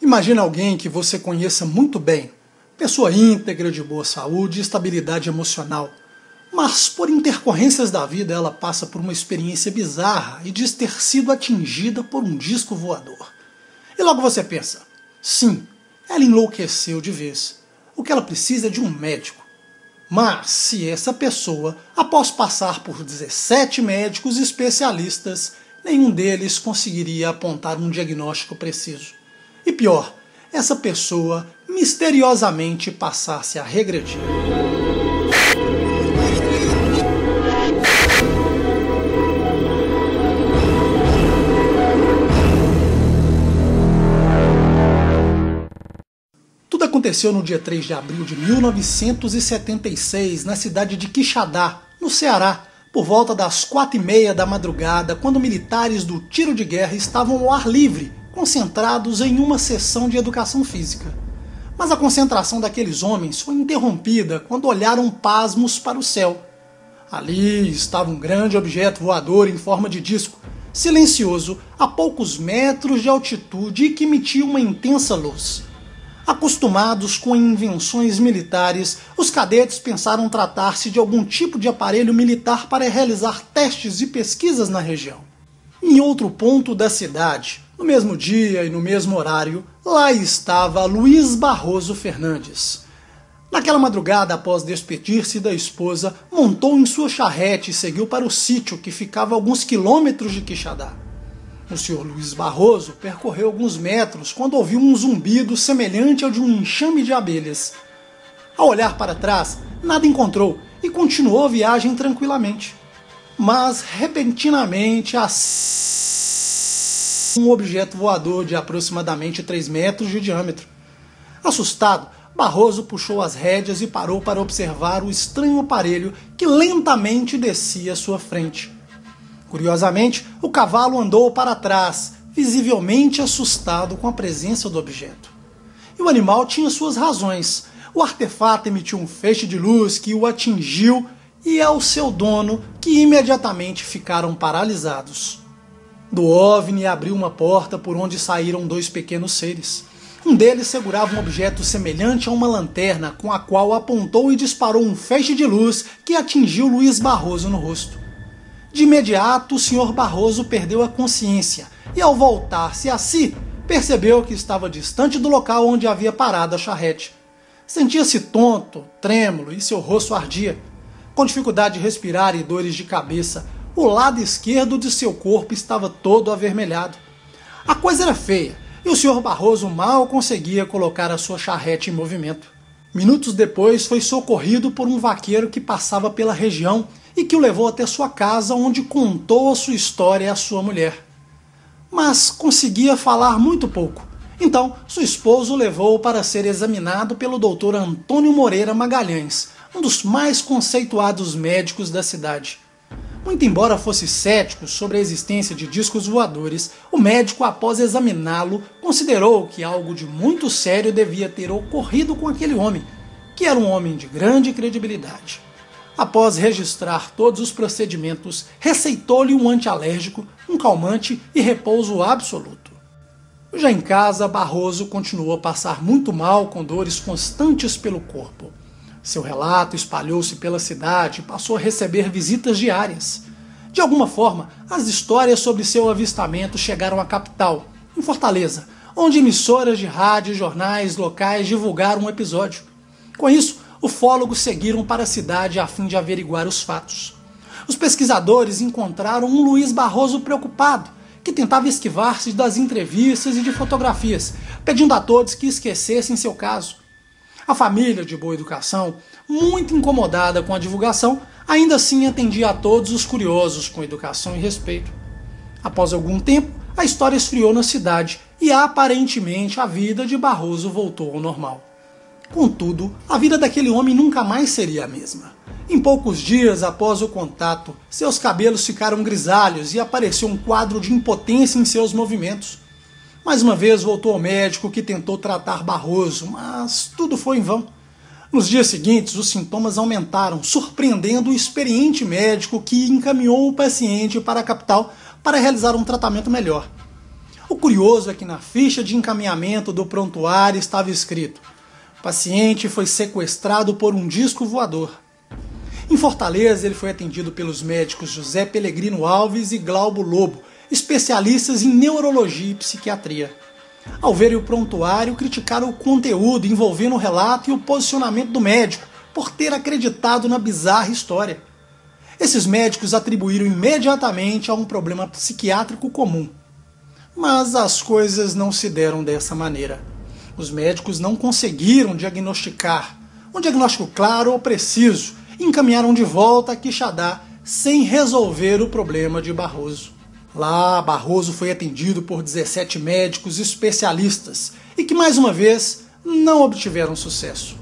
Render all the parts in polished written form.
Imagina alguém que você conheça muito bem, pessoa íntegra, de boa saúde e estabilidade emocional, mas por intercorrências da vida ela passa por uma experiência bizarra e diz ter sido atingida por um disco voador. E logo você pensa, sim, ela enlouqueceu de vez. O que ela precisa é de um médico. Mas se essa pessoa, após passar por 17 médicos especialistas, nenhum deles conseguiria apontar um diagnóstico preciso. E pior, essa pessoa misteriosamente passasse a regredir. Tudo aconteceu no dia 3 de abril de 1976, na cidade de Quixadá, no Ceará, por volta das 4h30 da madrugada, quando militares do tiro de guerra estavam ao ar livre, concentrados em uma sessão de educação física. Mas a concentração daqueles homens foi interrompida quando olharam pasmos para o céu. Ali estava um grande objeto voador em forma de disco, silencioso, a poucos metros de altitude e que emitia uma intensa luz. Acostumados com invenções militares, os cadetes pensaram tratar-se de algum tipo de aparelho militar para realizar testes e pesquisas na região. Em outro ponto da cidade, no mesmo dia e no mesmo horário, lá estava Luiz Barroso Fernandes. Naquela madrugada, após despedir-se da esposa, montou em sua charrete e seguiu para o sítio que ficava a alguns quilômetros de Quixadá. O senhor Luiz Barroso percorreu alguns metros quando ouviu um zumbido semelhante ao de um enxame de abelhas. Ao olhar para trás, nada encontrou e continuou a viagem tranquilamente. Mas, repentinamente, um objeto voador de aproximadamente 3 metros de diâmetro. Assustado, Barroso puxou as rédeas e parou para observar o estranho aparelho que lentamente descia à sua frente. Curiosamente, o cavalo andou para trás, visivelmente assustado com a presença do objeto. E o animal tinha suas razões. O artefato emitiu um feixe de luz que o atingiu e ao seu dono, que imediatamente ficaram paralisados. Do OVNI abriu uma porta por onde saíram 2 pequenos seres. Um deles segurava um objeto semelhante a uma lanterna, com a qual apontou e disparou um feixe de luz que atingiu Luiz Barroso no rosto. De imediato, o senhor Barroso perdeu a consciência e, ao voltar-se a si, percebeu que estava distante do local onde havia parado a charrete. Sentia-se tonto, trêmulo e seu rosto ardia. Com dificuldade de respirar e dores de cabeça, o lado esquerdo de seu corpo estava todo avermelhado. A coisa era feia e o senhor Barroso mal conseguia colocar a sua charrete em movimento. Minutos depois foi socorrido por um vaqueiro que passava pela região e que o levou até sua casa, onde contou a sua história à sua mulher. Mas conseguia falar muito pouco. Então, sua esposa o levou para ser examinado pelo Dr. Antônio Moreira Magalhães, um dos mais conceituados médicos da cidade. Muito embora fosse cético sobre a existência de discos voadores, o médico, após examiná-lo, considerou que algo de muito sério devia ter ocorrido com aquele homem, que era um homem de grande credibilidade. Após registrar todos os procedimentos, receitou-lhe um antialérgico, um calmante e repouso absoluto. Já em casa, Barroso continuou a passar muito mal, com dores constantes pelo corpo. Seu relato espalhou-se pela cidade e passou a receber visitas diárias. De alguma forma, as histórias sobre seu avistamento chegaram à capital, em Fortaleza, onde emissoras de rádio e jornais locais divulgaram um episódio. Com isso, ufólogos seguiram para a cidade a fim de averiguar os fatos. Os pesquisadores encontraram um Luiz Barroso preocupado, que tentava esquivar-se das entrevistas e de fotografias, pedindo a todos que esquecessem seu caso. A família, de boa educação, muito incomodada com a divulgação, ainda assim atendia a todos os curiosos com educação e respeito. Após algum tempo, a história esfriou na cidade e aparentemente a vida de Barroso voltou ao normal. Contudo, a vida daquele homem nunca mais seria a mesma. Em poucos dias após o contato, seus cabelos ficaram grisalhos e apareceu um quadro de impotência em seus movimentos. Mais uma vez voltou ao médico, que tentou tratar Barroso, mas tudo foi em vão. Nos dias seguintes, os sintomas aumentaram, surpreendendo o experiente médico, que encaminhou o paciente para a capital para realizar um tratamento melhor. O curioso é que na ficha de encaminhamento do prontuário estava escrito: o paciente foi sequestrado por um disco voador. Em Fortaleza, ele foi atendido pelos médicos José Pelegrino Alves e Glaubo Lobo, especialistas em neurologia e psiquiatria. Ao verem o prontuário, criticaram o conteúdo envolvendo o relato e o posicionamento do médico por ter acreditado na bizarra história. Esses médicos atribuíram imediatamente a um problema psiquiátrico comum. Mas as coisas não se deram dessa maneira. Os médicos não conseguiram diagnosticar um diagnóstico claro ou preciso e encaminharam de volta a Quixadá sem resolver o problema de Barroso. Lá, Barroso foi atendido por 17 médicos especialistas e que, mais uma vez, não obtiveram sucesso.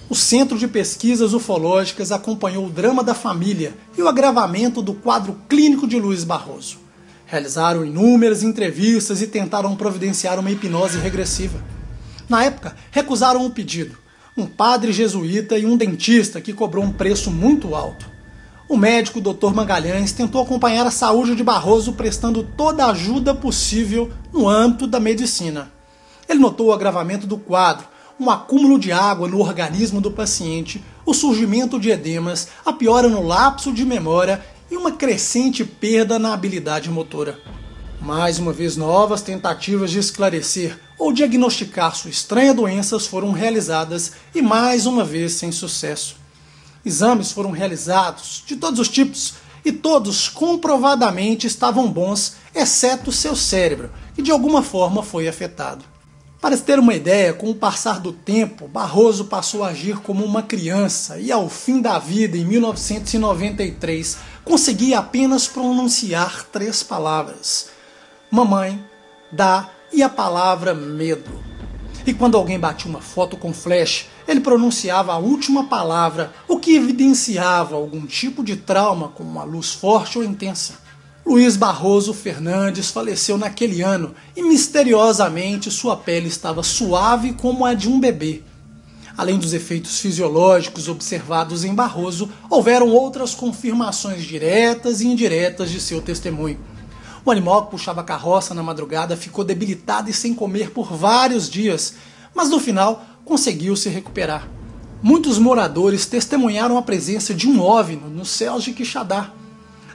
O Centro de Pesquisas Ufológicas acompanhou o drama da família e o agravamento do quadro clínico de Luiz Barroso. Realizaram inúmeras entrevistas e tentaram providenciar uma hipnose regressiva. Na época, recusaram o pedido. Um padre jesuíta e um dentista que cobrou um preço muito alto. O médico Dr. Magalhães tentou acompanhar a saúde de Barroso prestando toda a ajuda possível no âmbito da medicina. Ele notou o agravamento do quadro, um acúmulo de água no organismo do paciente, o surgimento de edemas, a piora no lapso de memória e uma crescente perda na habilidade motora. Mais uma vez, novas tentativas de esclarecer ou diagnosticar sua estranha doença foram realizadas e mais uma vez sem sucesso. Exames foram realizados de todos os tipos e todos comprovadamente estavam bons, exceto seu cérebro, que de alguma forma foi afetado. Para se ter uma ideia, com o passar do tempo, Barroso passou a agir como uma criança e, ao fim da vida, em 1993, conseguia apenas pronunciar 3 palavras: mamãe, dá e a palavra medo. E quando alguém batia uma foto com flash, ele pronunciava a última palavra, o que evidenciava algum tipo de trauma com uma luz forte ou intensa. Luiz Barroso Fernandes faleceu naquele ano e misteriosamente sua pele estava suave como a de um bebê. Além dos efeitos fisiológicos observados em Barroso, houveram outras confirmações diretas e indiretas de seu testemunho. O animal que puxava a carroça na madrugada ficou debilitado e sem comer por vários dias, mas no final conseguiu se recuperar. Muitos moradores testemunharam a presença de um OVNI nos céus de Quixadá.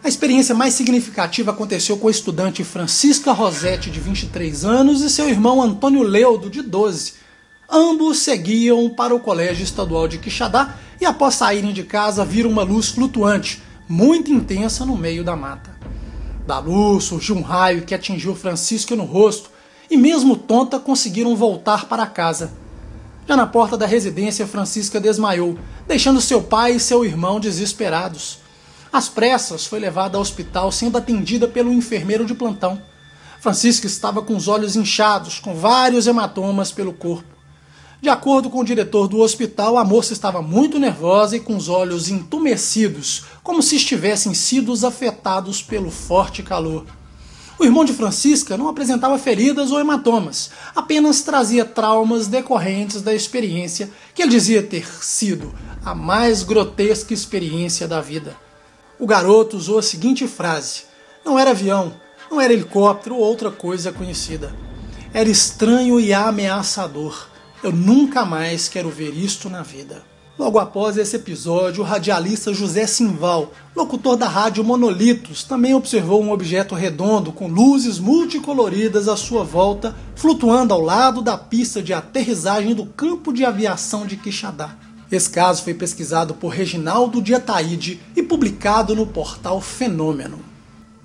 A experiência mais significativa aconteceu com a estudante Francisca Rossetti, de 23 anos, e seu irmão Antônio Leudo, de 12. Ambos seguiam para o Colégio Estadual de Quixadá e, após saírem de casa, viram uma luz flutuante, muito intensa, no meio da mata. Da luz surgiu um raio que atingiu Francisca no rosto e, mesmo tonta, conseguiram voltar para casa. Já na porta da residência, Francisca desmaiou, deixando seu pai e seu irmão desesperados. Às pressas, foi levada ao hospital, sendo atendida pelo enfermeiro de plantão. Francisca estava com os olhos inchados, com vários hematomas pelo corpo. De acordo com o diretor do hospital, a moça estava muito nervosa e com os olhos entumecidos, como se estivessem sido afetados pelo forte calor. O irmão de Francisca não apresentava feridas ou hematomas, apenas trazia traumas decorrentes da experiência que ele dizia ter sido a mais grotesca experiência da vida. O garoto usou a seguinte frase: não era avião, não era helicóptero ou outra coisa conhecida. Era estranho e ameaçador. Eu nunca mais quero ver isto na vida. Logo após esse episódio, o radialista José Simval, locutor da rádio Monolitos, também observou um objeto redondo com luzes multicoloridas à sua volta, flutuando ao lado da pista de aterrissagem do campo de aviação de Quixadá. Esse caso foi pesquisado por Reginaldo de Ataíde e publicado no portal Fenômeno.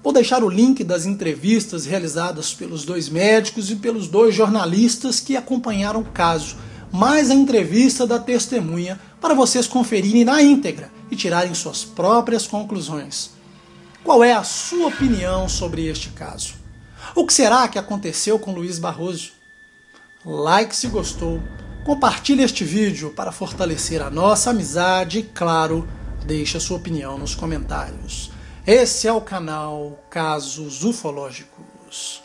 Vou deixar o link das entrevistas realizadas pelos 2 médicos e pelos 2 jornalistas que acompanharam o caso, mais a entrevista da testemunha, para vocês conferirem na íntegra e tirarem suas próprias conclusões. Qual é a sua opinião sobre este caso? O que será que aconteceu com Luiz Barroso? Like se gostou, compartilhe este vídeo para fortalecer a nossa amizade e, claro, deixe a sua opinião nos comentários. Esse é o canal Casos Ufológicos.